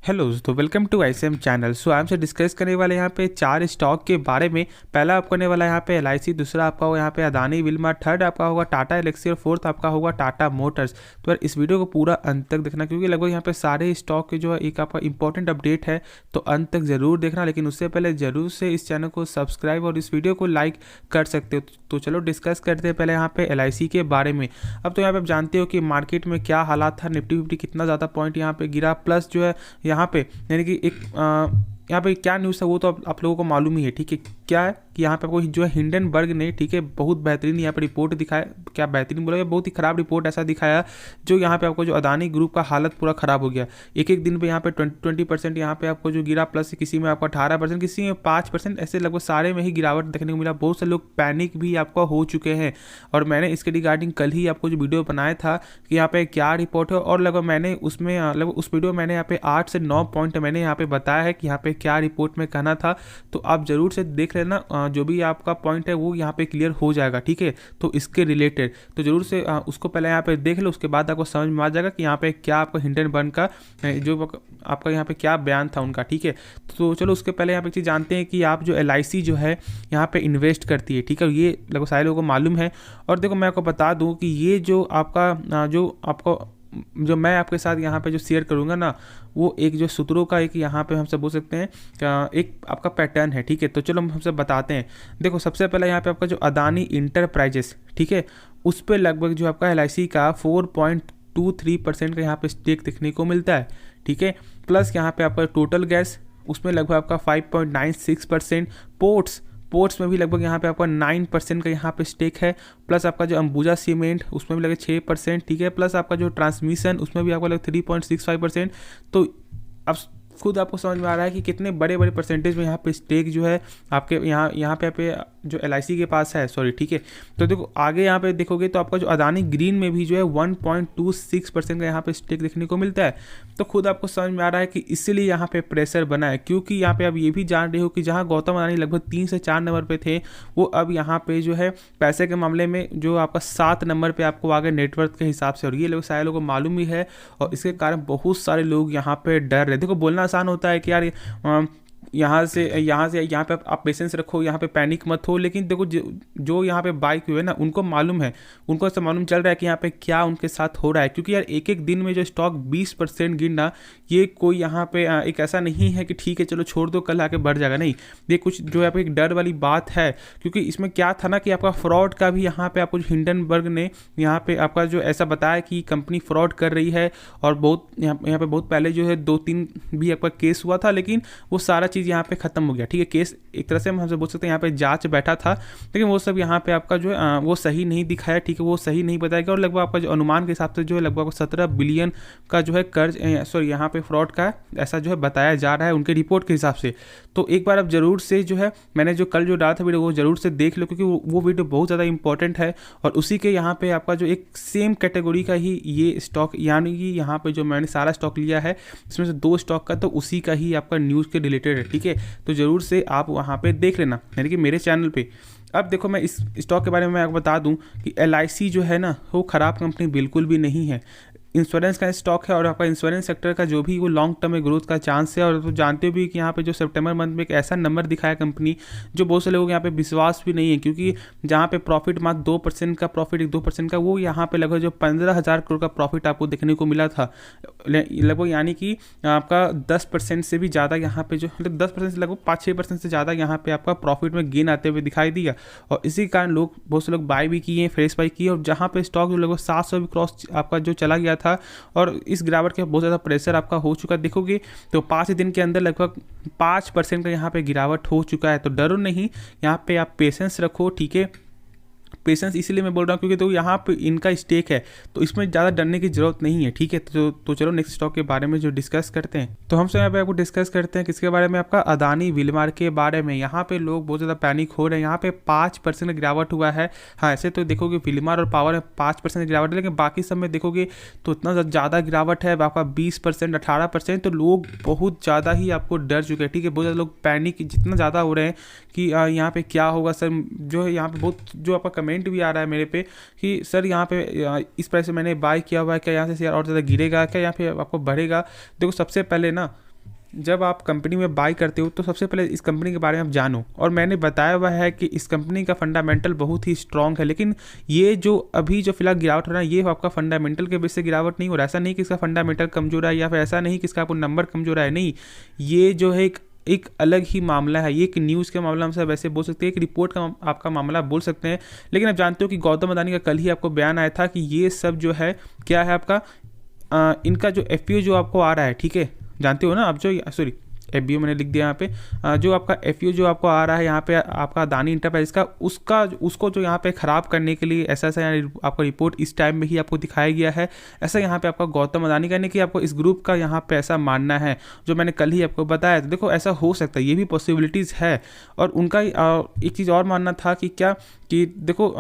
Hello दोस्तों, welcome to ICM channel. सो आई से discuss करने वाले यहाँ पे 4 स्टॉक के बारे में। पहला आपको करने वाला यहाँ पे एलआईसी, दूसरा आपका होगा यहाँ पे अदानी विल्मा, थर्ड आपका होगा टाटा एलेक्सी और फोर्थ आपका होगा टाटा मोटर्स। तो यार इस वीडियो को पूरा अंत तक देखना, क्योंकि लगभग यहाँ पे सारे स्टॉक के जो है एक आपका इंपॉर्टेंट अपडेट है, तो अंत तक जरूर देखना। लेकिन उससे पहले जरूर से इस चैनल को सब्सक्राइब और इस वीडियो को लाइक कर सकते हो। तो चलो डिस्कस करते हैं पहले यहाँ पे एलआईसी के बारे में। अब तो यहाँ पे आप जानते हो कि मार्केट में क्या हालात था, निफ्टी फिफ्टी कितना ज़्यादा पॉइंट यहाँ पे गिरा, प्लस जो है यहाँ पे यानी कि एक यहाँ पे क्या न्यूज़ था वो तो आप लोगों को मालूम ही है। ठीक है, क्या है कि यहाँ पे आपको जो है हिंडनबर्ग ने, ठीक है, बहुत बेहतरीन यहाँ पे रिपोर्ट दिखाया। क्या बेहतरीन बोला, बहुत ही खराब रिपोर्ट ऐसा दिखाया जो यहाँ पे आपको जो अदानी ग्रुप का हालत पूरा खराब हो गया। एक एक दिन पे यहाँ पे 20% यहाँ पे आपको जो गिरा, प्लस किसी में आपका 18%, किसी में 5%, ऐसे लगभग सारे में ही गिरावट देखने को मिला। बहुत से लोग पैनिक भी आपको हो चुके हैं और मैंने इसके रिगार्डिंग कल ही आपको जो वीडियो बनाया था कि यहाँ पे क्या रिपोर्ट है, और लगभग मैंने उसमें लगभग उस वीडियो में मैंने यहाँ पे 8 से 9 पॉइंट मैंने यहाँ पे बताया है कि यहाँ पे क्या रिपोर्ट में कहना था। तो आप जरूर से देख लेना, जो भी आपका पॉइंट है वो यहाँ पे क्लियर हो जाएगा। ठीक है, तो इसके रिलेटेड तो जरूर से उसको पहले यहाँ पे देख लो, उसके बाद आपको समझ में आ जाएगा कि यहाँ पे क्या आपको हिंडनबर्ग का जो आपका यहाँ पे क्या बयान था उनका। ठीक है, तो चलो उसके पहले यहाँ पे चीज़ जानते हैं कि आप जो एलआईसी जो है यहाँ पे इन्वेस्ट करती है। ठीक है, ये लगभग सारे लोगों को मालूम है। और देखो मैं आपको बता दूँ कि ये जो आपका जो मैं आपके साथ यहाँ पे जो शेयर करूँगा ना, वो एक जो सूत्रों का एक यहाँ पे हम सब बोल सकते हैं एक आपका पैटर्न है। ठीक है, तो चलो हम सब बताते हैं। देखो सबसे पहले यहाँ पे आपका जो अदानी इंटरप्राइजेस, ठीक है, उस पर लगभग जो आपका एलआईसी का 4.23% का यहाँ पे स्टेक देखने को मिलता है। ठीक है, प्लस यहाँ पे आपका टोटल गैस, उसमें लगभग आपका 5.96%, पोर्ट्स में भी लगभग यहाँ पे आपका 9% का यहाँ पे स्टेक है, प्लस आपका जो अंबुजा सीमेंट उसमें भी लगभग 6%। ठीक है, प्लस आपका जो ट्रांसमिशन उसमें भी आपका लगभग 3.65%। तो अब खुद आपको समझ में आ रहा है कि कितने बड़े बड़े परसेंटेज में यहाँ पे स्टेक जो है आपके यहाँ पे जो एलआईसी के पास है, सॉरी। ठीक है, तो देखो आगे यहाँ पे देखोगे तो आपका जो अदानी ग्रीन में भी जो है 1.26% का यहाँ पे स्टेक देखने को मिलता है। तो खुद आपको समझ में आ रहा है कि इसीलिए यहाँ पे प्रेशर बना है, क्योंकि यहाँ पे आप ये भी जान रहे हो कि जहाँ गौतम अदानी लगभग 3 से 4 नंबर पे थे, वो अब यहाँ पे जो है पैसे के मामले में जो आपका 7 नंबर पे आपको आगे नेटवर्क के हिसाब से, और ये लोग सारे लोगों को मालूम ही है। और इसके कारण बहुत सारे लोग यहाँ पे डर रहे। देखो बोलना आसान होता है कि यार यहाँ पे आप पेशेंस रखो, यहाँ पे पैनिक मत हो, लेकिन देखो जो यहाँ पे बाइक हुए ना, उनको मालूम है, उनको ऐसा मालूम चल रहा है कि यहाँ पे क्या उनके साथ हो रहा है। क्योंकि यार एक एक दिन में जो स्टॉक 20% गिरना, ये कोई यहाँ पे एक ऐसा नहीं है कि ठीक है चलो छोड़ दो कल आके बढ़ जाएगा, नहीं। ये कुछ जो है एक डर वाली बात है। क्योंकि इसमें क्या था ना कि आपका फ्रॉड का भी यहाँ पे आपको हिंडनबर्ग ने यहाँ पे आपका जो ऐसा बताया कि कंपनी फ्रॉड कर रही है, और बहुत यहाँ पे बहुत पहले जो है 2-3 भी आपका केस हुआ था, लेकिन वो सारा चीज़ यहाँ पे खत्म हो गया। ठीक है, केस एक तरह से हम हमसे बोल सकते हैं यहाँ पे जांच बैठा था, लेकिन वो सब यहाँ पे आपका जो है वो सही नहीं दिखाया। ठीक है, वो सही नहीं बताया गया, और लगभग आपका जो अनुमान के हिसाब से जो है लगभग 17 बिलियन का जो है कर्ज, सॉरी यहाँ पे फ्रॉड का ऐसा जो है बताया जा रहा है उनके रिपोर्ट के हिसाब से। तो एक बार आप जरूर से जो है मैंने जो कल जो डाला था वीडियो, वो जरूर से देख लो, क्योंकि वो वीडियो बहुत ज़्यादा इंपॉर्टेंट है। और उसी के यहाँ पे आपका जो एक सेम कैटेगरी का ही ये स्टॉक, यानी कि यहाँ पे जो मैंने सारा स्टॉक लिया है इसमें से 2 स्टॉक का तो उसी का ही आपका न्यूज़ के रिलेटेड है। ठीक है, तो ज़रूर से आप वहाँ पे देख लेना, यानी कि मेरे चैनल पे। अब देखो मैं इस स्टॉक के बारे में आपको बता दूं कि एलआईसी जो है ना, वो ख़राब कंपनी बिल्कुल भी नहीं है। इंश्योरेंस का स्टॉक है, और आपका इंश्योरेंस सेक्टर का जो भी वो लॉन्ग टर्म में ग्रोथ का चांस है। और तो जानते हो भी कि यहाँ पे जो सितंबर मंथ में एक ऐसा नंबर दिखाया कंपनी, जो बहुत से लोगों को यहाँ पे विश्वास भी नहीं है, क्योंकि जहाँ पे प्रॉफिट मात्र 2% का प्रॉफिट, 2% का, वो यहाँ पे लगभग जो 15,000 करोड़ का प्रॉफिट आपको देखने को मिला था लगभग, यानी कि आपका 10% से भी ज़्यादा यहाँ पे जो 10% से लगभग 5-6% से ज़्यादा यहाँ पे आपका प्रॉफिट में गेन आते हुए दिखाई दिया। और इसी कारण लोग, बहुत से लोग बाय भी किए, फ्रेश बाय किए, और जहाँ पे स्टॉक जो लगभग 700 भी क्रॉस आपका जो चला गया था, और इस गिरावट के बहुत ज़्यादा प्रेशर आपका हो चुका देखोगे तो 5 दिन के अंदर लगभग 5% का यहाँ पे गिरावट हो चुका है। तो डरो नहीं, यहाँ पे आप पेशेंस रखो। ठीक है, पेशेंस इसीलिए मैं बोल रहा हूँ क्योंकि तो यहाँ पे इनका स्टेक है, तो इसमें ज़्यादा डरने की जरूरत नहीं है। ठीक है, तो चलो नेक्स्ट स्टॉक के बारे में जो डिस्कस करते हैं। तो हम सब यहाँ पे आपको डिस्कस करते हैं किसके बारे में, आपका अदानी विल्मार के बारे में। यहाँ पे लोग बहुत ज़्यादा पैनिक हो रहे हैं, यहाँ पे 5% गिरावट हुआ है। हाँ, ऐसे तो देखोगे विल्मार और पावर में 5% गिरावट है, लेकिन बाकी सब में देखोगे तो इतना ज़्यादा गिरावट है, आपका 20%, 18%। तो लोग बहुत ज़्यादा ही आपको डर चुके हैं। ठीक है, बहुत ज़्यादा लोग पैनिक जितना ज़्यादा हो रहे हैं कि यहाँ पे क्या होगा सर। जो है यहाँ पे बहुत जो आपका कमेंट भी आ रहा है मेरे पे कि सर यहाँ पे इस प्राइस से मैंने बाय किया हुआ है, क्या यहाँ से शेयर और ज़्यादा गिरेगा, क्या यहाँ पे आपको बढ़ेगा। देखो सबसे पहले ना जब आप कंपनी में बाई करते हो तो सबसे पहले इस कंपनी के बारे में आप जानो, और मैंने बताया हुआ है कि इस कंपनी का फंडामेंटल बहुत ही स्ट्रॉन्ग है। लेकिन ये जो अभी जो फिलहाल गिरावट हो रहा है ये आपका फंडामेंटल के बेस से गिरावट नहीं हो रहा है। ऐसा नहीं कि इसका फंडामेंटल कमजोर है या फिर ऐसा नहीं कि इसका आपको नंबर कमजोर है, नहीं, ये जो है एक अलग ही मामला है। ये एक न्यूज़ के मामला में वैसे बोल सकते हैं, एक रिपोर्ट का आपका मामला बोल सकते हैं। लेकिन आप जानते हो कि गौतम अदानी का कल ही आपको बयान आया था कि ये सब जो है क्या है आपका इनका जो एफपीओ जो आपको आ रहा है, ठीक है, जानते हो ना आप, जो सॉरी एफबीओ मैंने लिख दिया यहाँ पे, जो आपका एफपीओ जो आपको आ रहा है यहाँ पे आपका अदानी इंटरप्राइज का, उसको जो यहाँ पे ख़राब करने के लिए ऐसा आपका रिपोर्ट इस टाइम में ही आपको दिखाया गया है। ऐसा यहाँ पे आपका गौतम अदानी का नहीं कि आपको इस ग्रुप का यहाँ पे ऐसा मानना है जो मैंने कल ही आपको बताया। तो देखो ऐसा हो सकता है, ये भी पॉसिबिलिटीज़ है। और उनका एक चीज़ और मानना था कि क्या कि देखो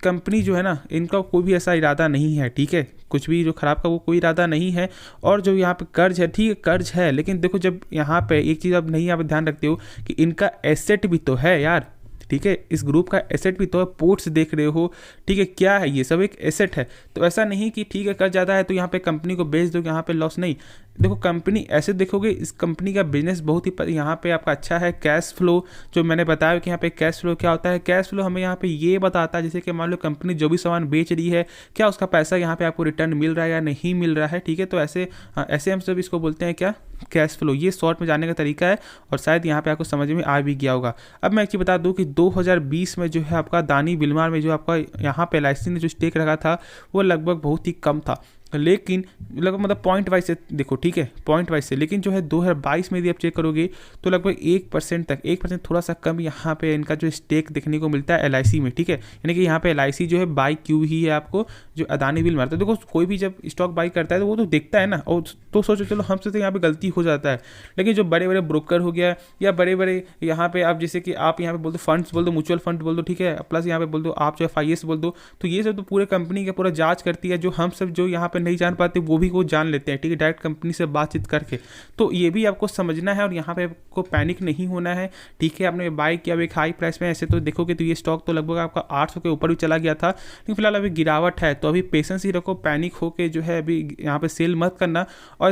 कंपनी जो है ना, इनका कोई भी ऐसा इरादा नहीं है, ठीक है, कुछ भी जो ख़राब का वो कोई इरादा नहीं है। और जो यहाँ पे कर्ज है, ठीक है कर्ज है, लेकिन देखो जब यहाँ पे एक चीज़ आप नहीं, यहाँ पे ध्यान रखते हो कि इनका एसेट भी तो है यार, ठीक है, इस ग्रुप का एसेट भी तो है, पोर्ट्स देख रहे हो, ठीक है, क्या है ये सब एक एसेट है। तो ऐसा नहीं कि ठीक है कर्ज ज़्यादा है तो यहाँ पे कंपनी को बेच दो, यहाँ पे लॉस नहीं। देखो कंपनी ऐसे देखोगे, इस कंपनी का बिजनेस बहुत ही यहाँ पे आपका अच्छा है। कैश फ्लो जो मैंने बताया कि यहाँ पे कैश फ्लो क्या होता है, कैश फ्लो हमें यहाँ पे ये बताता है जैसे कि मान लो कंपनी जो भी सामान बेच रही है, क्या उसका पैसा यहाँ पे आपको रिटर्न मिल रहा है या नहीं मिल रहा है, ठीक है। तो ऐसे हम सब इसको बोलते हैं क्या, कैश फ्लो। ये शॉर्ट में जानने का तरीका है और शायद यहाँ पे आपको समझ में आ भी गया होगा। अब मैं एक चीज़ बता दूँ कि 2020 में जो है आपका अदानी विल्मार में जो आपका यहाँ पे LIC ने जो स्टेक रखा था वो लगभग बहुत ही कम था, लेकिन लगभग मतलब पॉइंट वाइज से देखो, ठीक है, पॉइंट वाइज से। लेकिन जो है 2022 में यदि आप चेक करोगे तो लगभग 1% तक, 1% थोड़ा सा कम यहाँ पे इनका जो स्टेक देखने को मिलता है LIC में, ठीक है। यानी कि यहाँ पे LIC जो है बाई क्यों ही है आपको जो अदानी विल्मार। तो देखो कोई भी जब स्टॉक बाई करता है तो वो तो देखता है ना, और तो सोचो चलो हमसे तो यहाँ पे गलती हो जाता है। लेकिन जो बड़े बड़े ब्रोकर हो गया या बड़े बड़े यहाँ पे आप जैसे कि आप यहाँ पे बोल दो फंड्स बोल दो, म्यूचुअल फंड बोल दो, ठीक है, प्लस यहाँ पे बोल दो आप जो FIS बोल दो, तो ये सब तो पूरे कंपनी का पूरा जांच करती है, जो हम सब जो यहाँ पे नहीं जान पाते वो भी वो जान लेते हैं, ठीक है, डायरेक्ट कंपनी से बातचीत करके। तो ये भी आपको समझना है और यहाँ पे आपको पैनिक नहीं होना है, ठीक है। आपने बाई किया एक हाई प्राइस में, ऐसे तो देखोगे तो ये स्टॉक तो लगभग आपका 800 के ऊपर भी चला गया था, लेकिन फिलहाल अभी गिरावट है, तो अभी पेशेंस ही रखो, पैनिक होके जो है अभी यहाँ पे सेल मत करना। और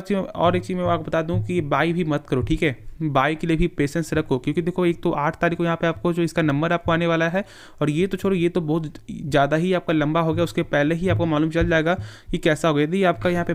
एक चीज़ मैं आपको बता दूँ कि बाई भी मत करो, ठीक है, बाई के लिए भी पेशेंस रखो, क्योंकि देखो एक तो 8 तारीख को यहाँ पे आपको जो इसका नंबर आपको आने वाला है, और ये तो छोड़ो, ये तो बहुत ज़्यादा ही आपका लंबा हो गया, उसके पहले ही आपको मालूम चल जाएगा कि कैसा हो गया। यदि आपका यहाँ पे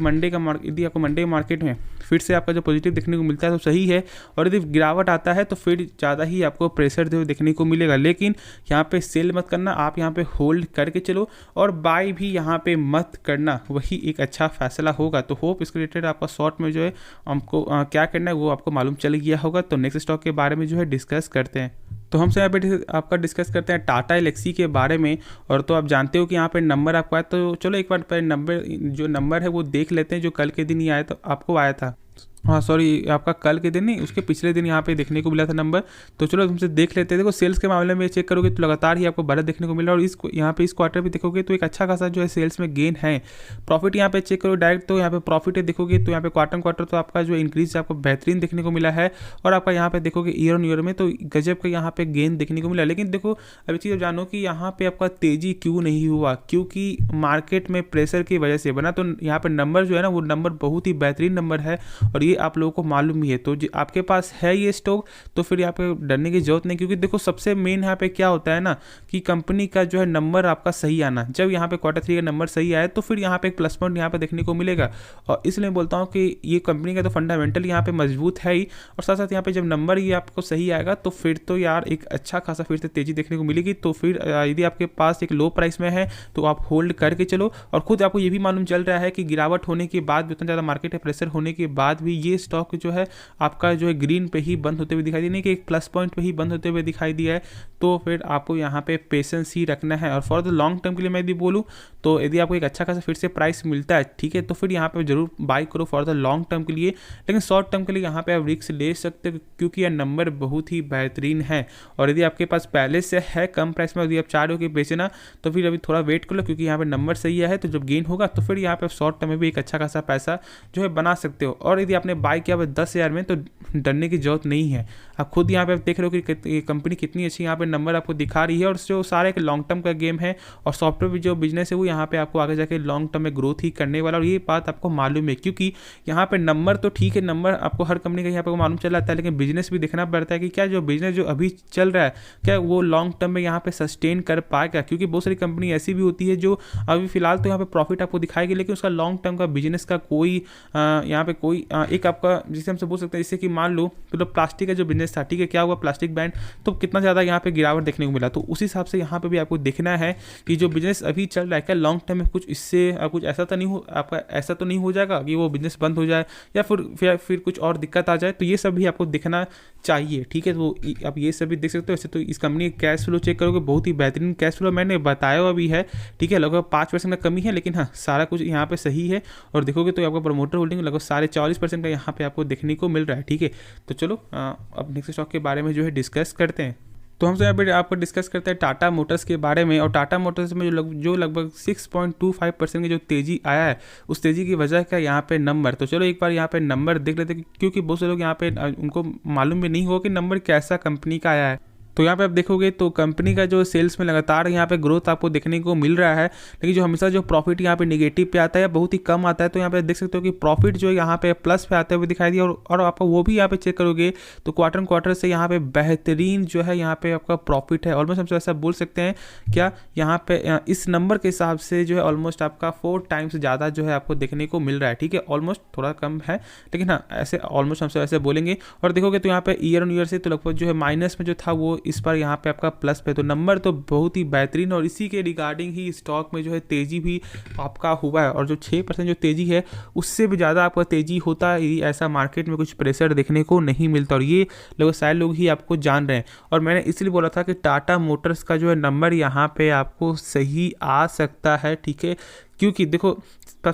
यदि आपको मंडे मार्केट में फिर से आपका जो पॉजिटिव देखने को मिलता है तो सही है, और यदि गिरावट आता है तो फिर ज़्यादा ही आपको प्रेशर देखने को मिलेगा। लेकिन यहाँ पे सेल मत करना, आप यहाँ पे होल्ड करके चलो, और बाई भी यहाँ पे मत करना, वही एक अच्छा फैसला होगा। तो होप इसके रिलेटेड आपका शॉर्ट में जो है हमको क्या करना है वो आपको मालूम चल गया होगा। तो नेक्स्ट स्टॉक के बारे में जो है डिस्कस करते हैं। तो हमसे यहाँ पे आपका डिस्कस करते हैं टाटा एलेक्सी के बारे में। और तो आप जानते हो कि यहाँ पे नंबर आपको आया, तो चलो एक बार पर जो नंबर है वो देख लेते हैं, जो कल के दिन ही आया तो आपको आया था, हाँ सॉरी आपका कल के दिन नहीं, उसके पिछले दिन यहाँ पे देखने को मिला था नंबर। तो चलो तुमसे देख लेते हैं। देखो सेल्स के मामले में चेक करोगे तो लगातार ही आपको बढ़त देखने को मिला, और यहाँ पे इस क्वार्टर भी देखोगे तो एक अच्छा खासा जो है सेल्स में गेन है। प्रॉफिट यहाँ पे चेक करो डायरेक्ट, तो यहाँ पे प्रॉफिट है देखोगे तो यहाँ पे क्वार्टर तो आपका जो इंक्रीज आपको बेहतरीन देखने को मिला है, और आपका यहाँ पे देखोगे ईयर ऑन ईयर में तो गजब का यहाँ पे गेन देखने को मिला। लेकिन देखो अभी चीज़ जानो कि यहाँ पे आपका तेजी क्यों नहीं हुआ, क्योंकि मार्केट में प्रेशर की वजह से बना। तो यहाँ पे नंबर जो है ना वो नंबर बहुत ही बेहतरीन नंबर है, और ये आप लोगों को मालूम ही है। तो आपके पास है ये स्टॉक तो फिर यहाँ पे डरने की जरूरत नहीं, क्योंकि देखो सबसे मेन यहाँ पे क्या होता है ना कि कंपनी का जो है नंबर आपका सही आना। जब यहाँ पे क्वार्टर 3 का नंबर सही आए तो फिर यहाँ पे एक प्लस पॉइंट यहाँ पे देखने को मिलेगा, और इसलिए बोलता हूँ कि ये कंपनी का तो फंडामेंटल यहाँ पे मजबूत है ही, और साथ साथ यहाँ पे जब नंबर ये आपको सही आएगा तो फिर तो यार एक अच्छा खासा फिर से तेजी देखने को मिलेगी। तो फिर यदि आपके पास एक लो प्राइस में है तो आप होल्ड करके चलो, और खुद आपको ये भी मालूम चल रहा है कि गिरावट होने के बाद भी, उतना ज़्यादा मार्केट है प्रेशर होने के बाद भी ये स्टॉक जो है आपका जो है ग्रीन पे ही बंद होते हुए दिखाई दिया, नहीं कि एक प्लस पॉइंट पे ही बंद होते हुए दिखाई दिया है। तो फिर आपको यहाँ पे पेशेंस ही रखना है, और फॉर द लॉन्ग टर्म के लिए मैं यदि बोलूँ तो यदि आपको एक अच्छा खासा फिर से प्राइस मिलता है, ठीक है, तो फिर यहाँ पे जरूर बाई करो फॉर द लॉन्ग टर्म के लिए। लेकिन शॉर्ट टर्म के लिए यहाँ पे आप रिस्क ले सकते हो, क्योंकि यह नंबर बहुत ही बेहतरीन है, और यदि आपके पास पहले से है कम प्राइस में, यदि आप चाह रहे हो कि बेचना, तो फिर अभी थोड़ा वेट कर लो, क्योंकि यहाँ पे नंबर सही है। तो जब गेन होगा तो फिर यहाँ पे शॉर्ट टर्म में भी एक अच्छा खासा पैसा जो है बना सकते हो। और यदि आपने आपने बाय किया 10,000 में, तो डरने की जरूरत नहीं है। आप खुद यहाँ पे आप देख रहे हो कि कंपनी कितनी अच्छी यहाँ पे नंबर आपको दिखा रही है, और जो सारा एक लॉन्ग टर्म का गेम है, और सॉफ्टवेयर जो बिजनेस है वो यहाँ पे आपको आगे जाके लॉन्ग टर्म में ग्रोथ ही करने वाला, और ये बात आपको मालूम है। क्योंकि यहाँ पे नंबर तो ठीक है, नंबर आपको हर कंपनी का यहाँ पे मालूम चल जाता है, लेकिन बिजनेस भी देखना पड़ता है कि क्या जो बिजनेस जो अभी चल रहा है क्या वो लॉन्ग टर्म में यहाँ पे सस्टेन कर पाएगा। क्योंकि बहुत सारी कंपनी ऐसी भी होती है जो अभी फिलहाल तो यहाँ पे प्रॉफिट आपको दिखाएगी, लेकिन उसका लॉन्ग टर्म का बिजनेस का कोई यहाँ पे कोई एक आपका जिसे हमसे बोल सकते हैं, जैसे कि मान लो तो प्लास्टिक का जो बिजनेस था, ठीक है, क्या हुआ प्लास्टिक बैन, तो कितना ज़्यादा यहाँ पे गिरावट देखने को मिला। तो उस हिसाब से यहाँ पे भी आपको देखना है कि जो बिजनेस अभी चल रहा है क्या लॉन्ग टर्म में कुछ इससे कुछ ऐसा तो नहीं हो आपका ऐसा तो नहीं हो जाएगा कि वो बिजनेस बंद हो जाए या फिर कुछ और दिक्कत आ जाए। तो ये सब भी आपको दिखना चाहिए, ठीक है। तो आप ये सब भी देख सकते हो। वैसे तो इस कंपनी का कैश फ्लो चेक करोगे, बहुत ही बेहतरीन कैश फ्लो मैंने बताया हुआ भी है, ठीक है। लगभग 5% का कमी है, लेकिन हाँ सारा कुछ यहाँ पे सही है। और देखोगे तो आपका प्रमोटर होल्डिंग लगभग 44.5% का यहाँ पे आपको देखने को मिल रहा है, ठीक है। तो चलो अब नेक्स्ट स्टॉक के बारे में जो है डिस्कस करते हैं। तो हम यहाँ पे आपको डिस्कस करते हैं टाटा मोटर्स के बारे में। और टाटा मोटर्स में जो लगभग 6.25% की जो तेज़ी आया है, उस तेज़ी की वजह क्या यहाँ पे नंबर। तो चलो एक बार यहाँ पे नंबर देख लेते हैं, क्योंकि बहुत से लोग यहाँ पे उनको मालूम भी नहीं होगा कि नंबर कैसा कंपनी का आया है। तो यहाँ पे आप देखोगे तो कंपनी का जो सेल्स में लगातार यहाँ पे ग्रोथ आपको देखने को मिल रहा है, लेकिन जो हमेशा जो प्रॉफिट यहाँ पे नेगेटिव पे आता है, बहुत ही कम आता है। तो यहाँ पे देख सकते हो कि प्रॉफिट जो है यहाँ पे प्लस पे आते हुए दिखाई दिया। और आपको वो भी यहाँ पे चेक करोगे तो क्वार्टर से यहाँ पे बेहतरीन जो है यहाँ पे आपका प्रॉफिट है। ऑलमोस्ट हम ऐसा बोल सकते हैं क्या यहाँ पे इस नंबर के हिसाब से जो है ऑलमोस्ट आपका 4 टाइम्स ज़्यादा जो है आपको देखने को मिल रहा है, ठीक है। ऑलमोस्ट थोड़ा कम है, लेकिन हाँ ऐसे ऑलमोस्ट हमसे ऐसे बोलेंगे। और देखोगे तो यहाँ पे ईयर ऑन ईयर से तो लगभग जो है माइनस में जो था वो इस पर यहाँ पे आपका प्लस पे। तो नंबर तो बहुत ही बेहतरीन, और इसी के रिगार्डिंग ही स्टॉक में जो है तेजी भी आपका हुआ है। और जो 6% जो तेजी है उससे भी ज़्यादा आपका तेजी होता है, ऐसा मार्केट में कुछ प्रेशर देखने को नहीं मिलता। और ये लोग शायद लोग ही आपको जान रहे हैं। और मैंने इसलिए बोला था कि टाटा मोटर्स का जो है नंबर यहाँ पे आपको सही आ सकता है, ठीक है। क्योंकि देखो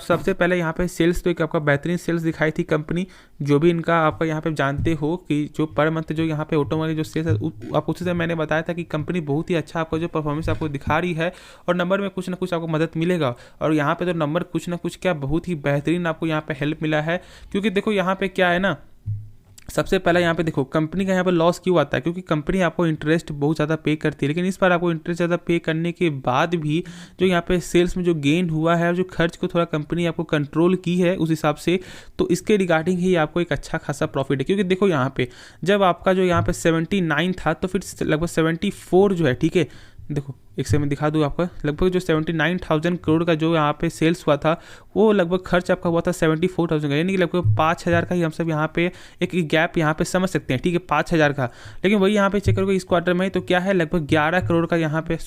सबसे पहले यहाँ पे सेल्स तो एक आपका बेहतरीन सेल्स दिखाई थी कंपनी, जो भी इनका आपका यहाँ पे जानते हो कि जो पर मंथ जो यहाँ पे ऑटोमोबाइल जो सेल्स है, आपको उसी से मैंने बताया था कि कंपनी बहुत ही अच्छा आपका जो परफॉर्मेंस आपको दिखा रही है, और नंबर में कुछ ना कुछ आपको मदद मिलेगा। और यहाँ पे तो नंबर कुछ ना कुछ क्या बहुत ही बेहतरीन आपको यहाँ पे हेल्प मिला है। क्योंकि देखो यहाँ पे क्या है ना, सबसे पहला यहाँ पे देखो कंपनी का यहाँ पे लॉस क्यों आता है, क्योंकि कंपनी आपको इंटरेस्ट बहुत ज़्यादा पे करती है। लेकिन इस बार आपको इंटरेस्ट ज़्यादा पे करने के बाद भी जो यहाँ पे सेल्स में जो गेन हुआ है, और जो खर्च को थोड़ा कंपनी आपको कंट्रोल की है उस हिसाब से, तो इसके रिगार्डिंग ही आपको एक अच्छा खासा प्रॉफिट है। क्योंकि देखो यहाँ पे जब आपका जो यहाँ पे 79 था, तो फिर लगभग 74 जो है, ठीक है। देखो एक से मैं दिखा दूँ आपका, लगभग जो 79,000 करोड़ का जो यहाँ पे सेल्स हुआ था, वो लगभग खर्च आपका हुआ था 74,000 का, यानी कि लगभग 5,000 का ही हम सब यहाँ पे एक गैप यहाँ पे समझ सकते हैं, ठीक है, 5,000 का। लेकिन वही यहाँ पे चेक करोगे इस क्वार्टर में तो क्या है, लगभग 11 करोड़ का यहाँ पे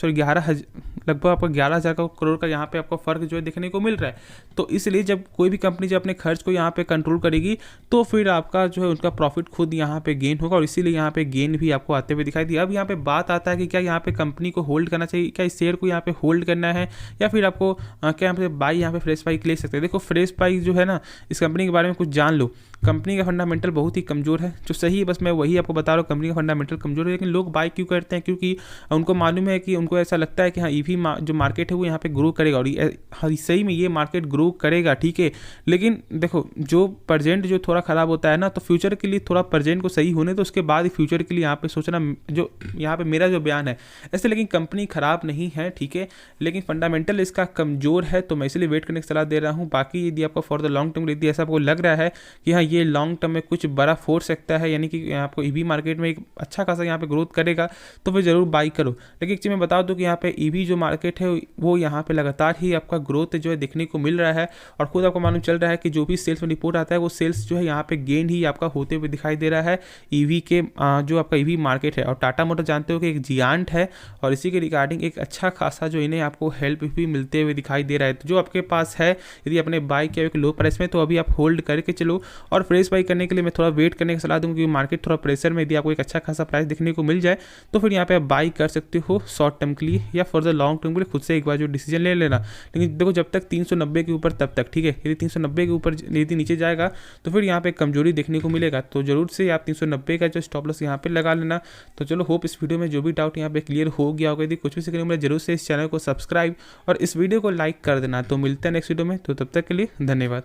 लगभग आपका 11,000 करोड़ का यहाँ पे आपको फर्क जो है देखने को मिल रहा है। तो इसलिए जब कोई भी कंपनी जब अपने खर्च को यहाँ पे कंट्रोल करेगी, तो फिर आपका जो है उनका प्रॉफिट खुद यहाँ पे गेन होगा, और इसीलिए यहाँ पे गेन भी आपको आते हुए दिखाई दिया। अब यहाँ पे बात आता है कि क्या यहाँ पे कंपनी को होल्ड करना चाहिए, क्या इस शेयर को यहाँ पे होल्ड करना है, या फिर आपको क्या यहाँ पे बाई यहाँ पे फ्रेश बाई ले सकते हैं। देखो फ्रेश बाई जो है ना, इस कंपनी के बारे में कुछ जान लो। कंपनी का फंडामेंटल बहुत ही कमज़ोर है, जो सही है, बस मैं वही आपको बता रहा हूँ, कंपनी का फंडामेंटल कमज़ोर है। लेकिन लोग बाई क्यों करते हैं, क्योंकि उनको मालूम है कि उनको ऐसा लगता है कि हाँ ईवी जो मार्केट है वो यहाँ पे ग्रो करेगा, और सही में ये मार्केट ग्रो करेगा, ठीक है। लेकिन देखो जो प्रेजेंट जो थोड़ा ख़राब होता है ना, तो फ्यूचर के लिए थोड़ा प्रेजेंट को सही होने तो उसके बाद ही फ्यूचर के लिए यहाँ पे सोचना, जो यहाँ पे मेरा जो बयान है ऐसे। लेकिन कंपनी ख़राब नहीं है, ठीक है, लेकिन फंडामेंटल इसका कमज़ोर है, तो मैं इसलिए वेट करने की सलाह दे रहा हूँ। बाकी यदि आपको फॉर द लॉन्ग टर्म यदि ऐसा आपको लग रहा है कि हाँ ये लॉन्ग टर्म में कुछ बड़ा फोर्स सकता है, यानी कि आपको ईवी मार्केट में एक अच्छा खासा यहाँ पे ग्रोथ करेगा, तो फिर ज़रूर बाई करो। लेकिन एक चीज़ मैं बता दूँ कि यहाँ पे ईवी जो मार्केट है वो यहाँ पे लगातार ही आपका ग्रोथ जो है देखने को मिल रहा है, और खुद आपको मालूम चल रहा है कि जो भी सेल्स में रिपोर्ट आता है वो सेल्स जो है यहाँ पे गेन ही आपका होते हुए दिखाई दे रहा है ईवी के जो आपका ईवी मार्केट है। और टाटा मोटर जानते हो कि एक जियांट है, और इसी के रिगार्डिंग एक अच्छा खासा जो इन्हें आपको हेल्प भी मिलते हुए दिखाई दे रहा है। तो जो आपके पास है यदि अपने बाई किया एक लो प्राइस में, तो अभी आप होल्ड करके चलो। और फ्रेश बाई करने के लिए मैं थोड़ा वेट करने की सलाह दूंगा, क्योंकि मार्केट थोड़ा प्रेशर में यदि आपको एक अच्छा खासा प्राइस देखने को मिल जाए, तो फिर यहाँ पे आप बाई कर सकते हो शॉर्ट टर्म के लिए, या फॉर द लॉन्ग टर्म के लिए खुद से एक बार जो डिसीजन ले लेना। लेकिन देखो जब तक 390 के ऊपर तब तक, ठीक है। यदि 390 के ऊपर यदि नीचे जाएगा तो फिर यहाँ पे कमजोरी देखने को मिलेगा, तो जरूर से आप 390 का जो स्टॉप लॉस यहाँ पे लगा लेना। तो चलो होप इस वीडियो में जो भी डाउट यहाँ पे क्लियर हो गया होगा। यदि कुछ भी सीखने को मिला जरूर से इस चैनल को सब्सक्राइब और इस वीडियो को लाइक कर देना। तो मिलते हैं नेक्स्ट वीडियो में, तो तब तक के लिए धन्यवाद।